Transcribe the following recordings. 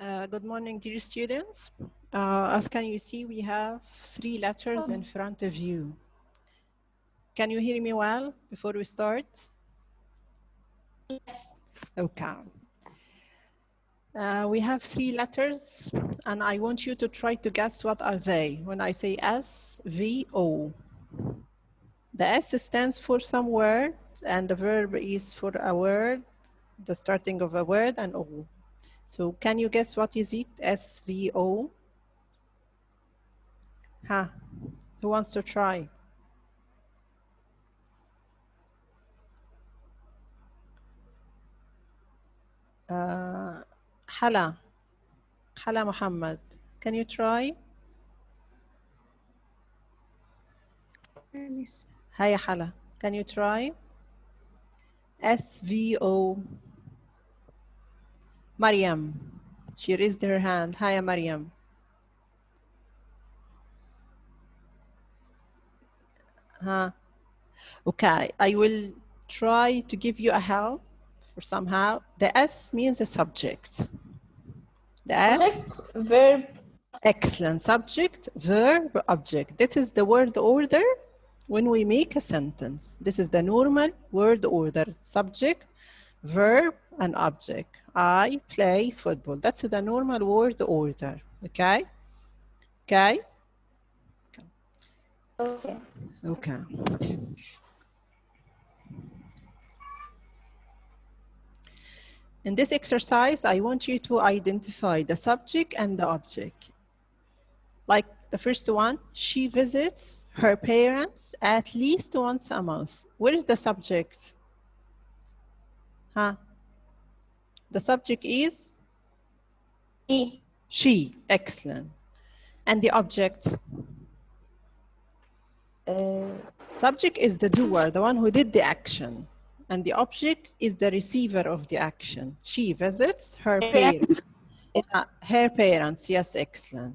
Good morning, dear students. As can you see, we have 3 letters in front of you. Can you hear me well before we start? Yes. Okay. We have 3 letters, and I want you to try to guess what are they. When I say S, V, O. The S stands for some word, and the verb is for a word, the starting of a word, and O. So can you guess what is it? S, V, O? Huh? Who wants to try? Hala Muhammad, can you try? Hi Hala, can you try? SVO. Mariam, she raised her hand. Hi Mariam. Okay, I will try to give you a help for somehow. The S means a subject. The S. Subject, verb. Excellent. Subject, verb, object. This is the word order when we make a sentence. This is the normal word order. Subject, verb, and object. I play football. That's the normal word order. Okay? Okay? Okay. Okay. In this exercise, I want you to identify the subject and the object. Like the first one, she visits her parents at least once a month. Where is the subject? Huh? The subject is? E. She. Excellent. And the object? Subject is the doer, the one who did the action. And the object is the receiver of the action. She visits her parents. Her parents, yes, excellent.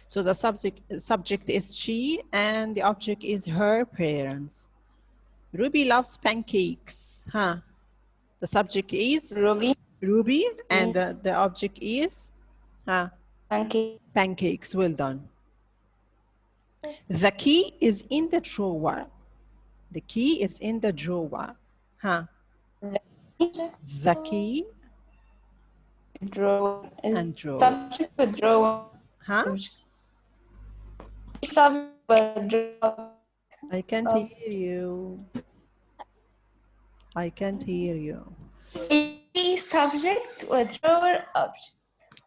So the subject is she and the object is her parents. Ruby loves pancakes. Huh? The subject is? Ruby. And the object is? Huh? Pancake. Pancakes. Well done. The key is in the drawer. The key is in the drawer. Huh? The key. Drawer. And drawer. Subject with drawer. Huh? Subject with drawer. I can't hear you. I can't hear you. Subject with drawer object.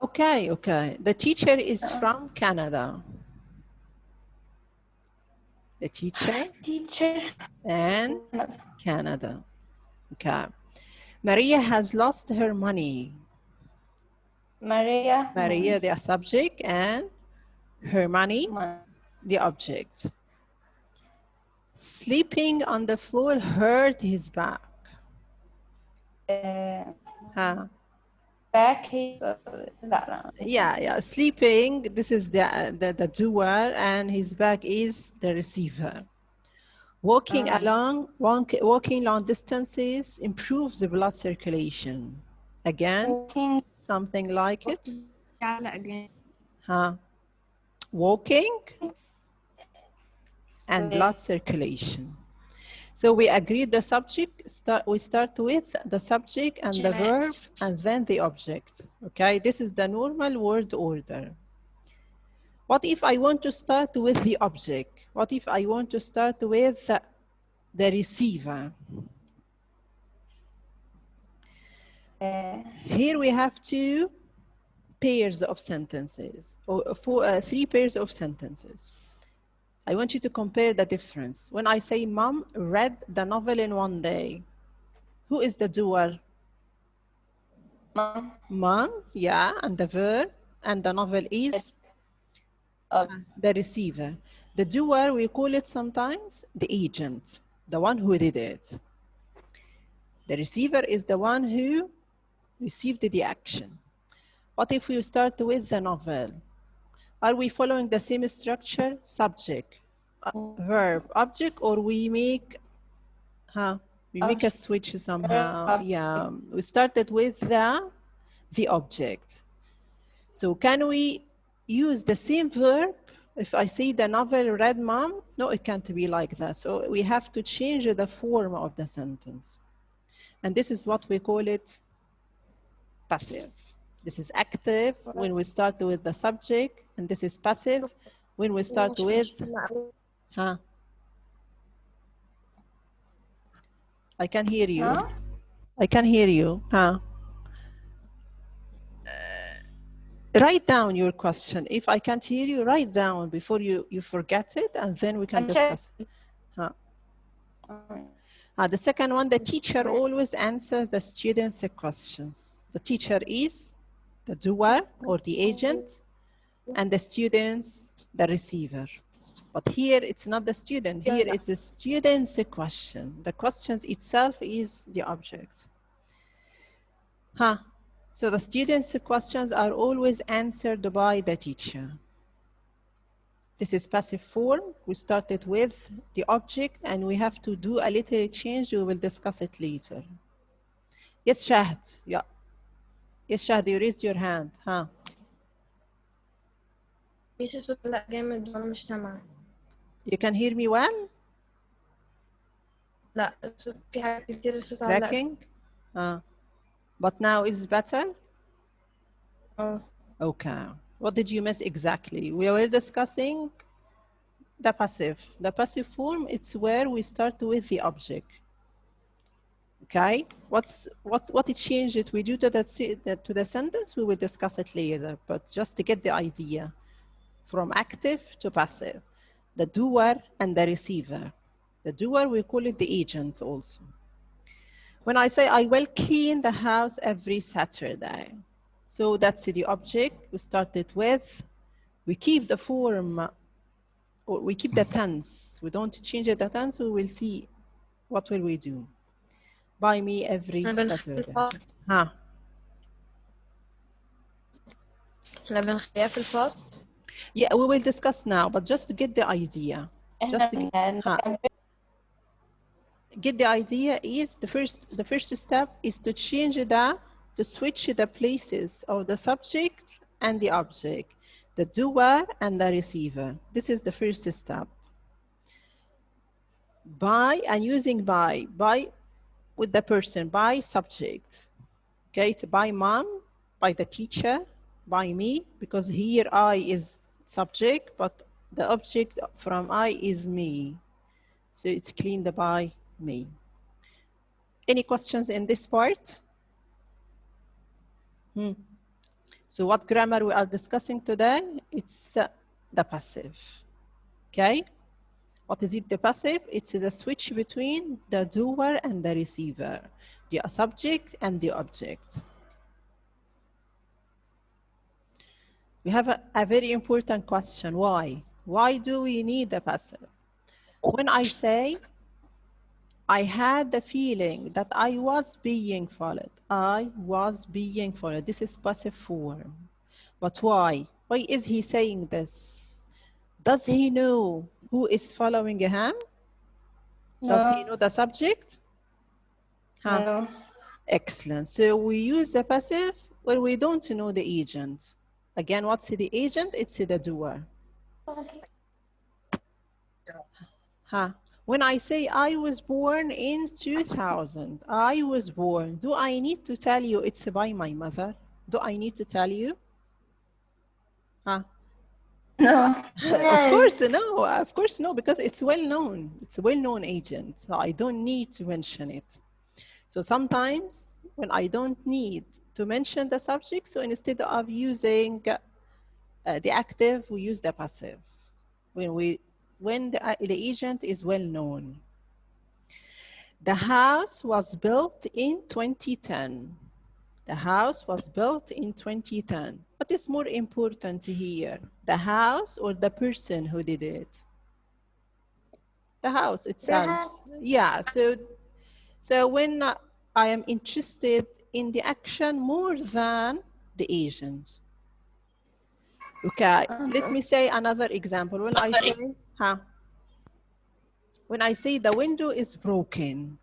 Okay, okay. The teacher is from Canada. The teacher and Canada. Okay. Maria has lost her money. Maria, the subject, and her money, the object. Sleeping on the floor hurt his back. Huh? Back his, yeah. Sleeping, this is the doer, and his back is the receiver. Walking long distances improves the blood circulation. Again, something like it. Huh? Walking and blood circulation. So we agreed the subject, we start with the subject and the verb and then the object. Okay, this is the normal word order. What if I want to start with the object? What if I want to start with the receiver? Here we have 2 pairs of sentences, or 3 pairs of sentences. I want you to compare the difference. When I say mom read the novel in one day, who is the doer? Mom, yeah, and the verb and the novel is the receiver. The doer, we call it sometimes the agent, the one who did it. The receiver is the one who received the action. What if we start with the novel? Are we following the same structure? Subject, verb, object, or we make a switch somehow? Yeah, we started with the object. So can we use the same verb? If I say the novel read mom, no, it can't be like that. So we have to change the form of the sentence. And this is what we call it passive. This is active when we start with the subject, and this is passive when we start with, huh? I can hear you. Huh? I can hear you, huh? Write down your question. If I can't hear you, write down before you forget it, and then we can discuss. Huh? The second one, the teacher always answers the students' questions. The teacher is the doer or the agent, and the students, the receiver. But here it's not the student, here it's the student's question. The questions itself is the object. Huh? So the students' questions are always answered by the teacher. This is passive form. We started with the object and we have to do a little change. We will discuss it later. Yes, Shahd. Yeah. Yes, Shahd, you raised your hand. Huh? ميسي صوت لا جامد وانا مش سامعة. You can hear me well? لا الصوت في حاجات كتير الصوت علق. Cracking? But now it's better? Okay. What did you miss exactly? We were discussing the passive. The passive form, it's where we start with the object. Okay, what it changed it we do to the sentence, we will discuss it later, but just to get the idea. From active to passive, the doer and the receiver. The doer, we call it the agent also. When I say I will clean the house every Saturday, so that's the object we started with. We keep the form, or we keep the tense. We don't change the tense. We will see what will we do. Buy me every Saturday. Huh? Yeah, we will discuss now, but just to get the idea. Just to get the idea is the first step is to change to switch the places of the subject and the object, the doer and the receiver. This is the first step. By and using by with the person, by subject. Okay, it's by mom, by the teacher, by me, because here I is subject, but the object from I is me. So it's cleaned by me. Any questions in this part? So what grammar we are discussing today? It's the passive. Okay? What is it, the passive? It's the switch between the doer and the receiver, the subject and the object. We have a very important question. Why? Why do we need the passive? When I say, I had the feeling that I was being followed. I was being followed. This is passive form. But why? Why is he saying this? Does he know who is following him? No. Does he know the subject? Huh? No. Excellent. So we use the passive when we don't know the agent. Again, what's the agent? It's the doer. Huh? When I say I was born in 2000, I was born, do I need to tell you it's by my mother? Do I need to tell you? Huh? No. Of course no, because it's well known. It's a well-known agent, so I don't need to mention it. So sometimes when I don't need to mention the subject, so instead of using the active, we use the passive. When the agent is well known. The house was built in 2010. The house was built in 2010. What is more important here? The house or the person who did it? The house itself. The house. Yeah, so when I am interested in the action more than the agent. Okay, let me say another example. When I say the window is broken,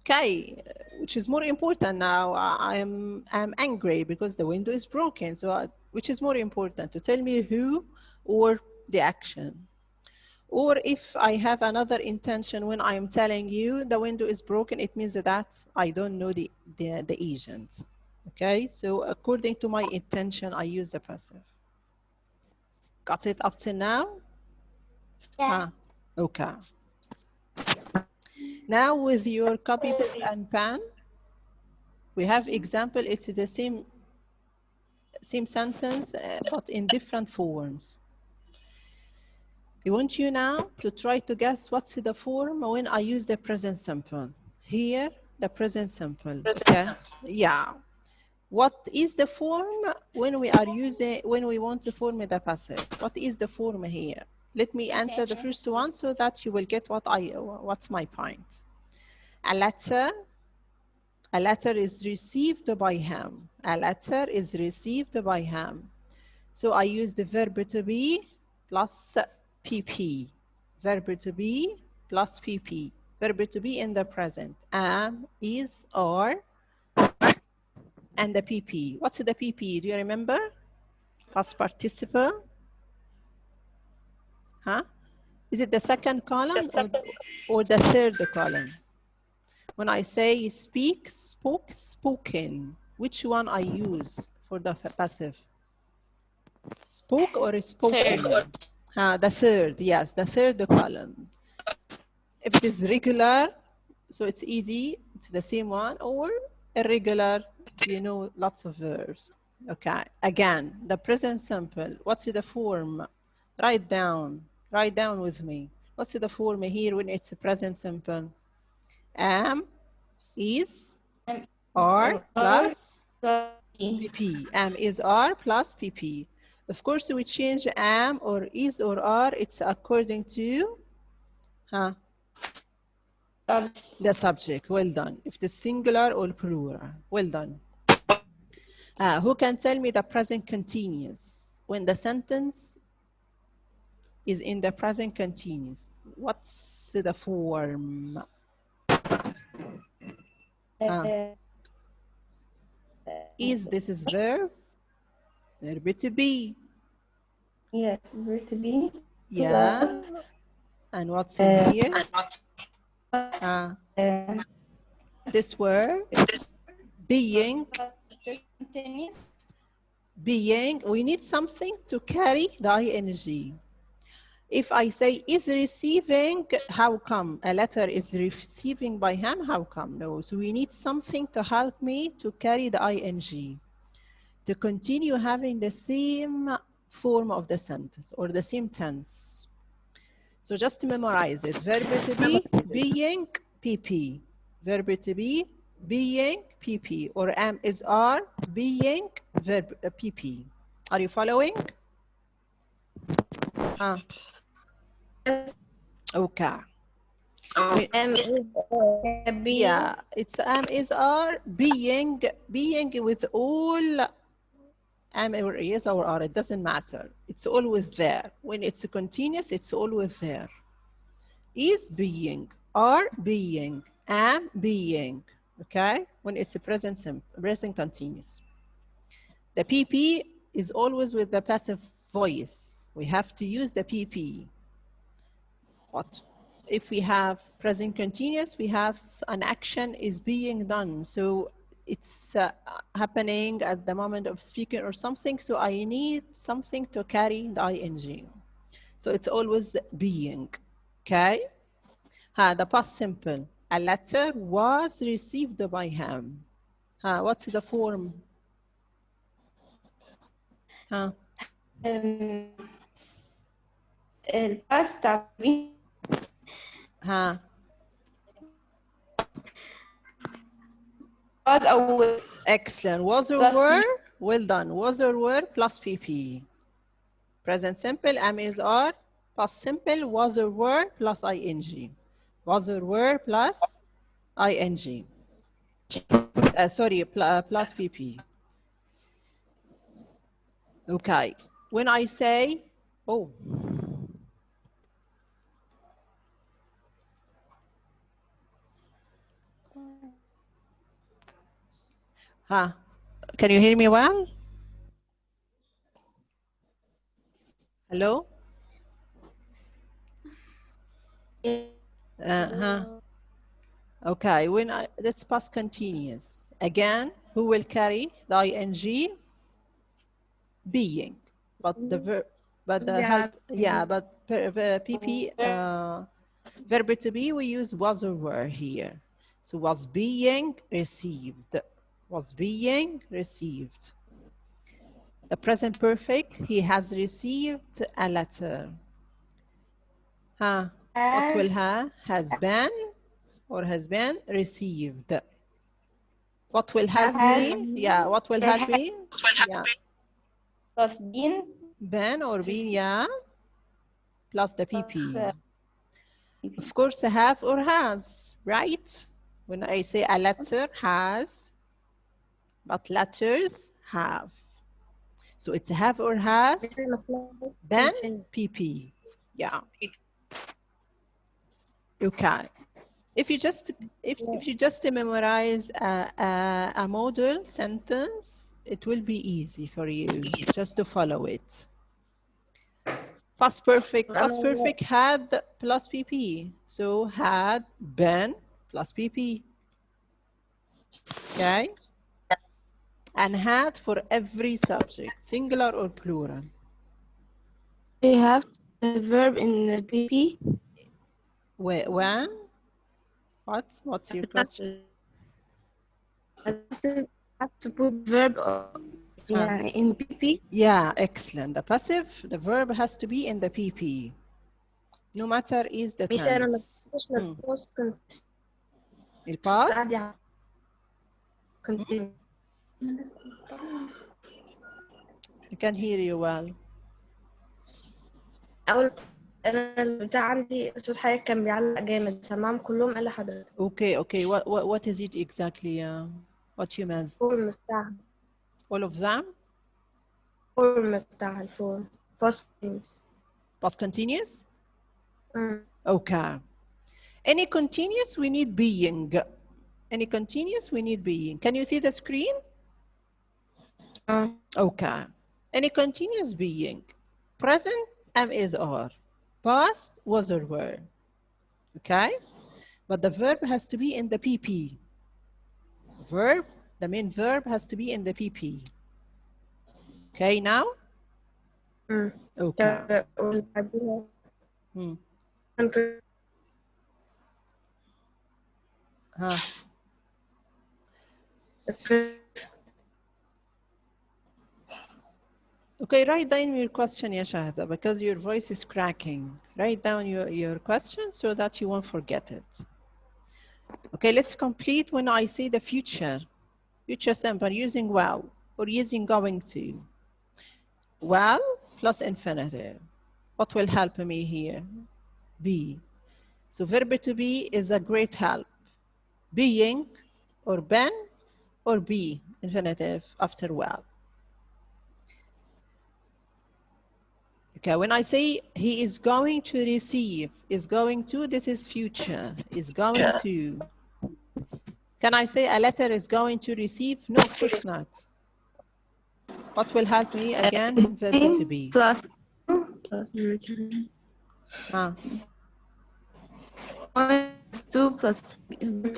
Okay, which is more important now? I'm angry because the window is broken. So which is more important, to tell me who or the action? Or if I have another intention when I am telling you the window is broken, it means that I don't know the agent. Okay, so according to my intention, I use the passive. Got it up to now? Yeah. Okay. Now with your copybook and pen, we have example, it's the same sentence, but in different forms. I want you now to try to guess what's the form when I use the present simple. Here, the present simple, okay? Yeah. What is the form when we are using, when we want to form the passive? What is the form here? Let me answer the first one so that you will get what's my point. A letter is received by him. A letter is received by him. So I use the verb to be plus PP. Verb to be plus PP. Verb to be in the present. Am, is, are, and the PP. What's the PP? Do you remember? Past participle. Huh? Is it the second column or the third column? When I say speak, spoke, spoken, which one I use for the passive? Spoke or spoken? The third, yes, the third column. If it is regular, so it's easy, it's the same one, or irregular, you know, lots of verbs. Okay, again, the present simple, what's the form? Write down with me. What's the form here when it's a present simple? Am, is, are, plus PP. Am, is, are, plus PP. Of course, we change am or is or are, it's according to the subject. Well done. If the singular or plural. Well done. Who can tell me the present continuous? When the sentence is in the present continuous, what's the form? Is, this is verb to be. Yes, verb to be. Yeah. And what's in here? This word, being. Being, we need something to carry the ing. If I say is receiving, how come? A letter is receiving by him, how come? No, so we need something to help me to carry the ing, to continue having the same form of the sentence or the same tense. So just memorize it. Verb to be, being, PP. Verb to be, being, PP. Or am, is, are, being, verb, PP. Are you following? Okay. Yeah, it's am, is, are, being with all am or is or are, it doesn't matter. It's always there. When it's continuous, it's always there. Is being, are being, am being, okay? When it's a present continuous. The PP is always with the passive voice. We have to use the PP. But if we have present continuous, we have an action is being done. So it's happening at the moment of speaking or something. So I need something to carry the ing. So it's always being, okay? The past simple. A letter was received by him. What's the form? الباست was or were. Excellent. Was or were? Well done. Was or were plus PP. Present simple, am, is, are. Past simple, was or were plus ing. Was or were plus ing. Sorry, plus PP. Okay. When I say, oh. Huh? Can you hear me well? Hello? Huh? Okay, that's past continuous. Again, who will carry the ing? Being. But the verb, but the help, yeah, but PP, verb to be, we use was or were here. So was being received. Was being received. The present perfect, he has received a letter. Huh? What will has been or has been received? What will help me? Yeah, what will help me? Yeah. Plus been. Been or been, yeah. Plus the PP. Of course, have or has, right? When I say a letter has, but letters have. So it's have or has, then PP. Yeah. Okay. If you just memorize a model sentence, it will be easy for you just to follow it. Past perfect had plus PP. So had been plus PP. Okay? And had for every subject, singular or plural. We have the verb in the PP. When? What's your question? I have to put verb in PP. Yeah, excellent. The passive, the verb has to be in the PP. No matter is the tense. El past. I can hear you well. أول أنا البتاع عندي صوت حضرتك كان بيعلق جامد سمعهم كلهم إلا حضرتك. Okay. What is it exactly? What you missed? الفورم بتاعها. All of them? الفورم بتاعها الفورم. Past continuous. Past continuous? Okay. Any continuous, we need being. Any continuous, we need being. Can you see the screen? Okay. Any continuous being. Present, am, is, are. Past, was or were. Okay? But the verb has to be in the PP. Verb, the main verb has to be in the PP. Okay, now? Okay. Huh. Okay, write down your question, ya Shahda, because your voice is cracking. Write down your question so that you won't forget it. Okay, let's complete when I say the future. Future simple using will or using going to. Will plus infinitive. What will help me here? Be. So verb to be is a great help. Being or been or be, infinitive after will. Okay, when I say he is going to receive, is going to, this is future, is going to. Can I say a letter is going to receive? No, of course not. What will help me again? Verb to be. Plus two plus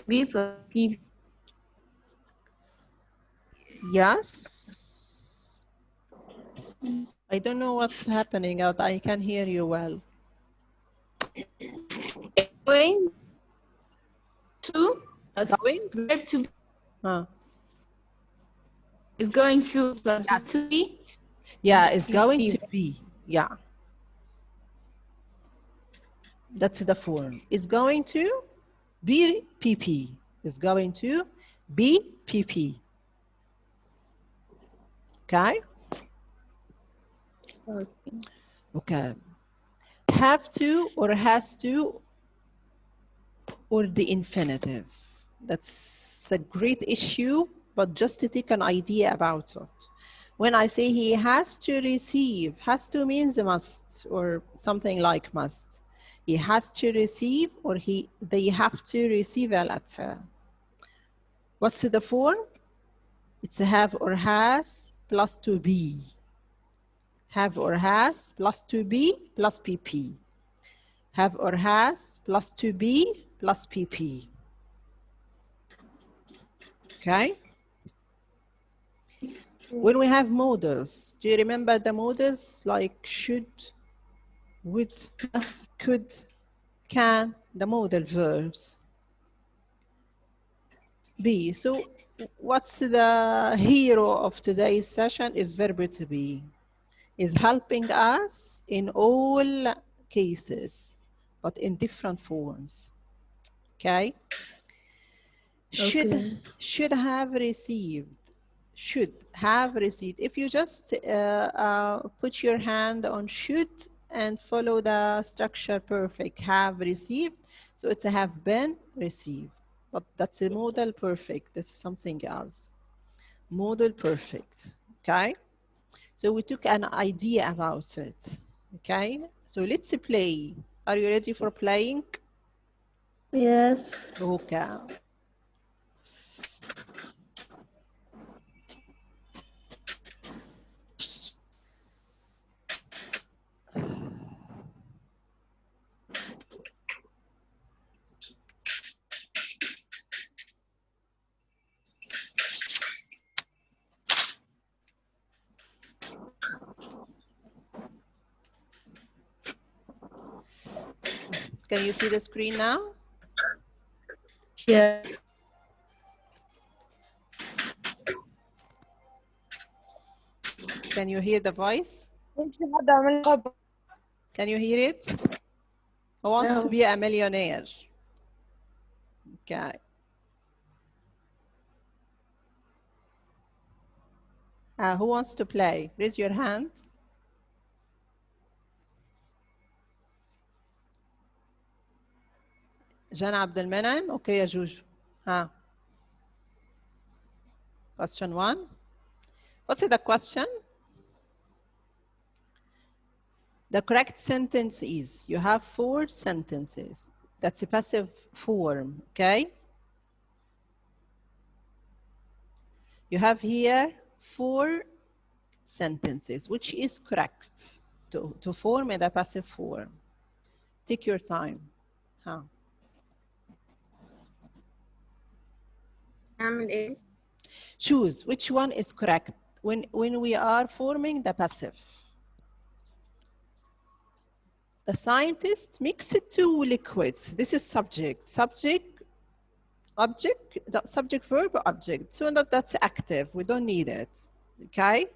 B plus P. Yes. I don't know what's happening out. I can hear you well. Going to Going? verb to be. Is going to plus Yes. to be. Yeah, it's going to be. Yeah. That's the form. Is going to be PP. Is going to be PP. Okay? Okay. Have to or has to or the infinitive. That's a great issue, but just to take an idea about it. When I say he has to receive, has to means must or something like must. He has to receive or they have to receive a letter. What's the form? It's have or has plus to be. Have or has plus to be plus PP. Have or has plus to be plus PP. Okay? When we have modals, do you remember the modals like should, would, could, can, the modal verbs? Be. So what's the hero of today's session is verb to be. Is helping us in all cases, but in different forms. Okay? Should have received. Should have received. If you just put your hand on should and follow the structure perfect, have received, so it's a have been received. But that's a modal perfect. This is something else. Modal perfect. Okay? So we took an idea about it. Okay? So let's play. Are you ready for playing? Yes. Okay. Can you see the screen now? Yes. Can you hear the voice? Can you hear it? Who wants to be a millionaire? Okay. Who wants to play? Raise your hand. Jana Abdelmenem. Okay, يا جوجو. Question 1. What's the question? The correct sentence is, you have 4 sentences. That's a passive form, okay? You have here 4 sentences, which is correct to form in a passive form. Take your time. Choose which one is correct when we are forming the passive. The scientist mixed 2 liquids. This is subject, object, subject, verb, object. So that's active. We don't need it. Okay?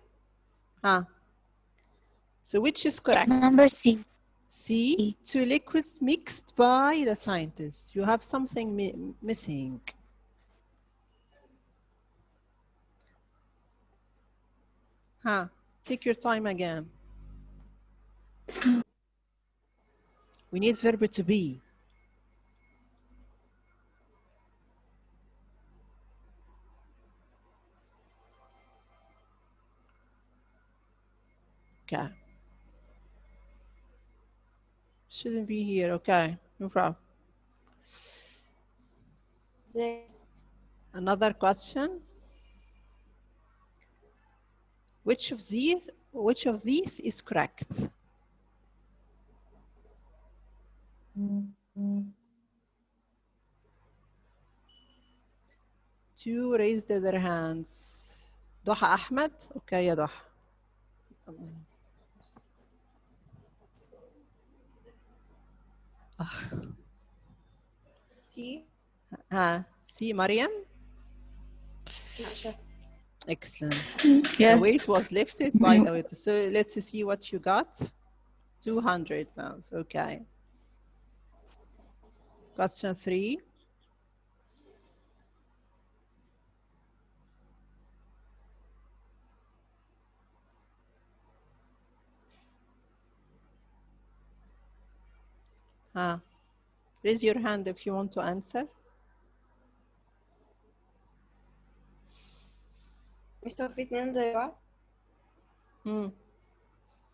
So which is correct? Number C. C. 2 liquids mixed by the scientist. You have something missing. Take your time again. We need verb to be. Okay. Shouldn't be here. Okay, no problem. Another question. Which of these is correct? Two raised their hands. Doha Ahmed. Okay, ya Doha. C. See, Mariam? Sure. Excellent. Yes. The weight was lifted by the weight. So let's see what you got. 200 pounds. Okay. Question 3. Raise your hand if you want to answer. مش في 2 زي بعض.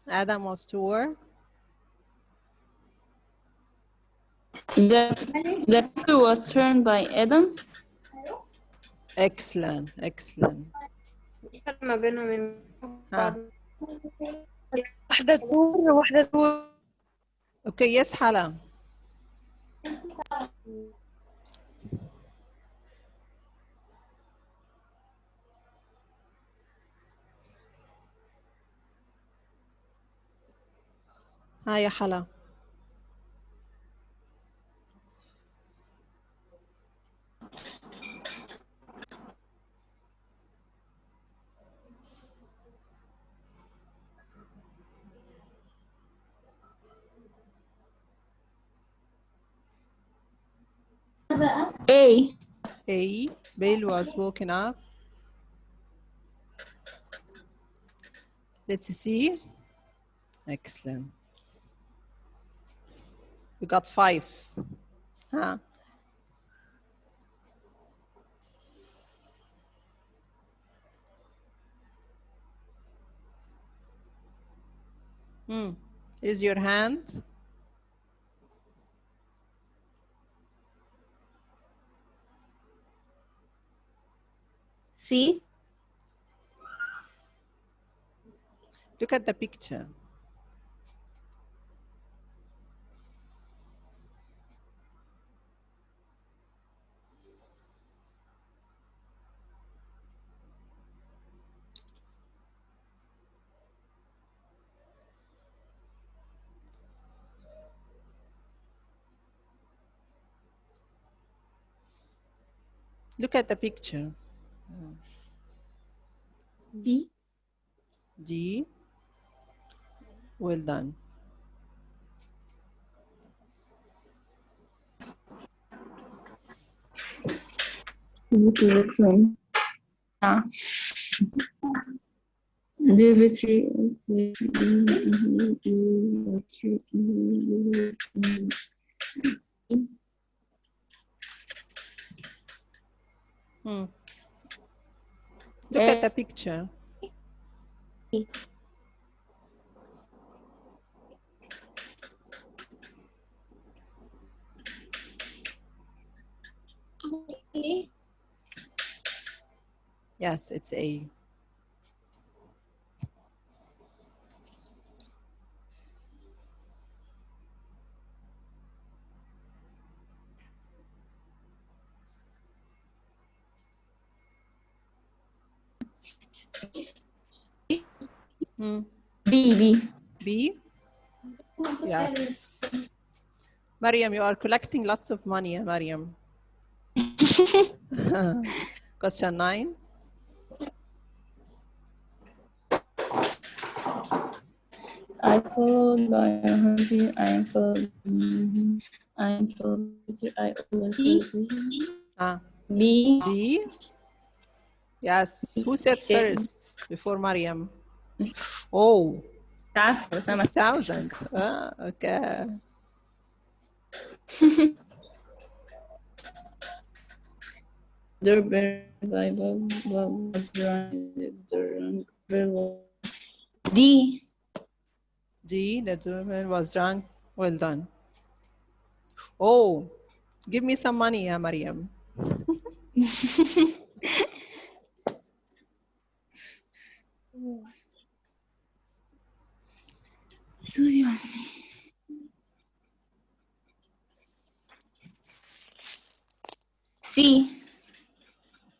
Adam was to work. The paper was turned by Adam. Excellent, excellent. الفرق ما بينهم من ها. بعض. واحدة تور وواحدة تور. اوكي يس حلا. ها يا حلا. A. A. Bill was woken up. Let's see. Excellent. You got 5. Huh? Raise your hand. C. Look at the picture. Look at the picture. B. D. Well done. Look at the picture. Yes, it's A. B. B? Yes. Mariam, you are collecting lots of money, Mariam. Question 9. I followed by a hunting. I am followed. I am followed. I always Ah. B. B? Yes. Who said first before Mariam? Oh. 6,000. Ah, okay. Doorbell was D. D, the doorbell was rung. Well done. Oh, give me some money, Mariam. C.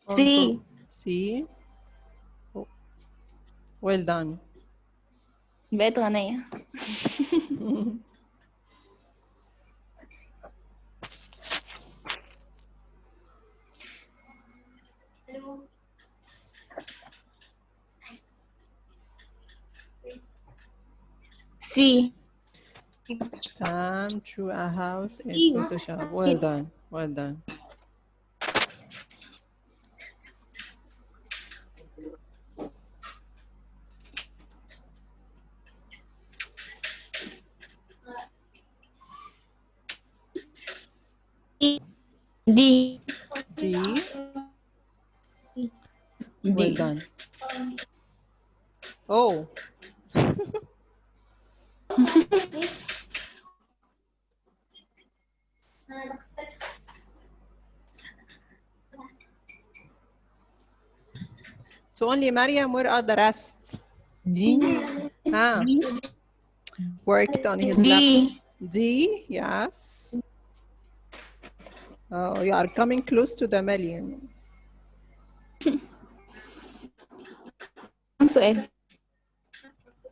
C. C. Oh, well done. بقيت غنية. C. Come to a house in Photoshop. Well done. Well done. D. D. Well done. Oh. So only Mariam, where are the rest? D. Ah, worked on his D. laptop. D, yes. Oh, you are coming close to the million. كم سؤال؟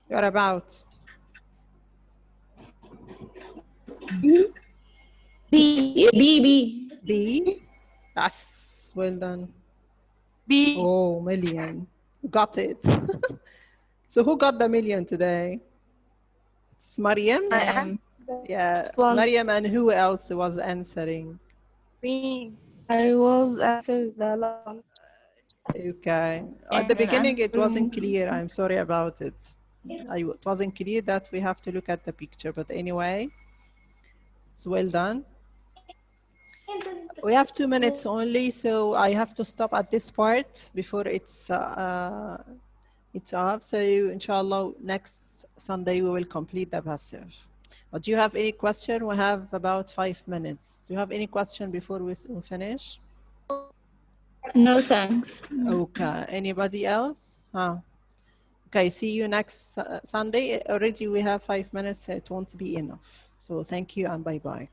You're about. B. B. B. Yes, well done. B. Oh, million. Got it. So who got the million today? It's Mariam? I am. Yeah, One. Mariam, and who else was answering? Me. I was answered the last one. Okay. At the And beginning, it wasn't answering. clear. I'm sorry about it. It wasn't clear that we have to look at the picture. But anyway, it's well done. We have 2 minutes only, so I have to stop at this part before it's off. So inshallah, next Sunday we will complete the passive. But do you have any question? We have about 5 minutes. Do you have any question before we finish? No thanks. Okay. Anybody else? Okay, see you next Sunday. Already we have 5 minutes. It won't be enough. So thank you and bye-bye.